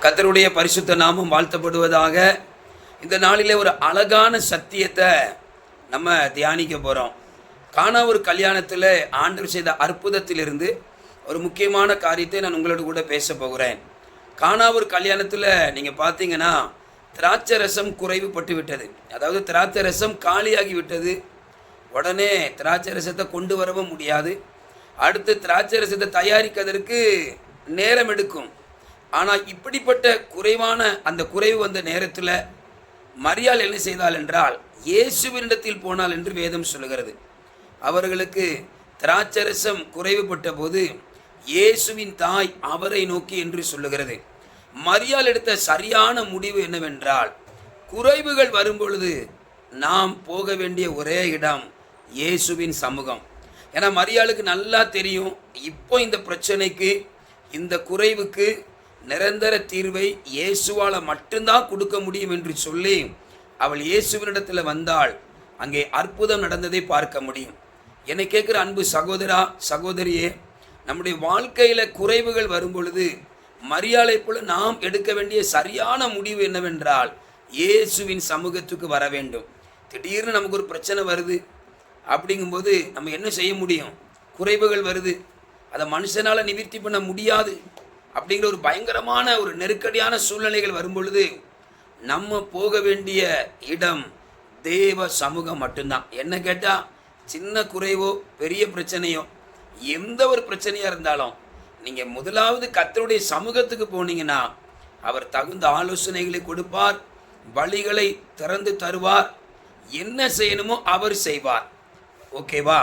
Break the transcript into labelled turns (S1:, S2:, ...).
S1: கர்த்தருடைய பரிசுத்த நாமம் வாழ்த்தப்படுவதாக. இந்த நாளிலே ஒரு அழகான சத்தியத்தை நம்ம தியானிக்க போகிறோம். கானா ஒரு கல்யாணத்தில் ஆண்டவர் செய்த அற்புதத்திலிருந்து ஒரு முக்கியமான காரியத்தை நான் உங்களோட கூட பேச போகிறேன். கானா ஒரு கல்யாணத்தில் நீங்கள் பார்த்தீங்கன்னா திராட்சை ரசம் குறைவுபட்டு விட்டது. அதாவது திராட்சை ரசம் காலியாகி விட்டது. உடனே திராட்சை ரசத்தை கொண்டு வரவும் முடியாது. அடுத்து திராட்சை ரசத்தை தயாரிக்கிறதற்கு நேரம் எடுக்கும். ஆனால் இப்படிப்பட்ட குறைவான அந்த குறைவு வந்த நேரத்தில் மரியாள் என்ன செய்தாள் என்றால் இயேசுவினிடத்தில் போனாள் என்று வேதம் சொல்லுகிறது. அவர்களுக்கு திராட்சரசம் குறைவுபட்ட போது இயேசுவின் தாய் அவரை நோக்கி என்று சொல்லுகிறது. மரியாள் எடுத்த சரியான முடிவு என்னவென்றால், குறைவுகள் வரும்பொழுது நாம் போக வேண்டிய ஒரே இடம் இயேசுவின் சமூகம். ஏன்னா மரியாளுக்கு நல்லா தெரியும், இப்போ இந்த பிரச்சனைக்கு இந்த குறைவுக்கு நிரந்தர தீர்வை இயேசுவால் மட்டும்தான் கொடுக்க முடியும் என்று சொல்லி அவள் இயேசுவினிடத்தில் வந்தாள். அங்கே அற்புதம் நடந்ததை பார்க்க முடியும். என்னை கேட்குற அன்பு சகோதரா சகோதரியே, நம்முடைய வாழ்க்கையில் குறைவுகள் வரும் பொழுது மரியாளை போல நாம் எடுக்க வேண்டிய சரியான முடிவு என்னவென்றால் இயேசுவின் சமூகத்துக்கு வர வேண்டும். திடீர்னு நமக்கு ஒரு பிரச்சனை வருது அப்படிங்கும்போது நம்ம என்ன செய்ய முடியும்? குறைவுகள் வருது, அதை மனுஷனால் நிவர்த்தி பண்ண முடியாது அப்படிங்கிற ஒரு பயங்கரமான ஒரு நெருக்கடியான சூழ்நிலைகள் வரும் பொழுது நம்ம போக வேண்டிய இடம் தேவ சமூகம் மட்டும்தான். என்ன கேட்டால், சின்ன குறைவோ பெரிய பிரச்சனையோ எந்த ஒரு பிரச்சனையாக இருந்தாலும் நீங்கள் முதலாவது கர்த்தருடைய சமூகத்துக்கு போனீங்கன்னா அவர் தகுந்த ஆலோசனைகளை கொடுப்பார், வழிகளை திறந்து தருவார், என்ன செய்யணுமோ அவர் செய்வார். ஓகேவா?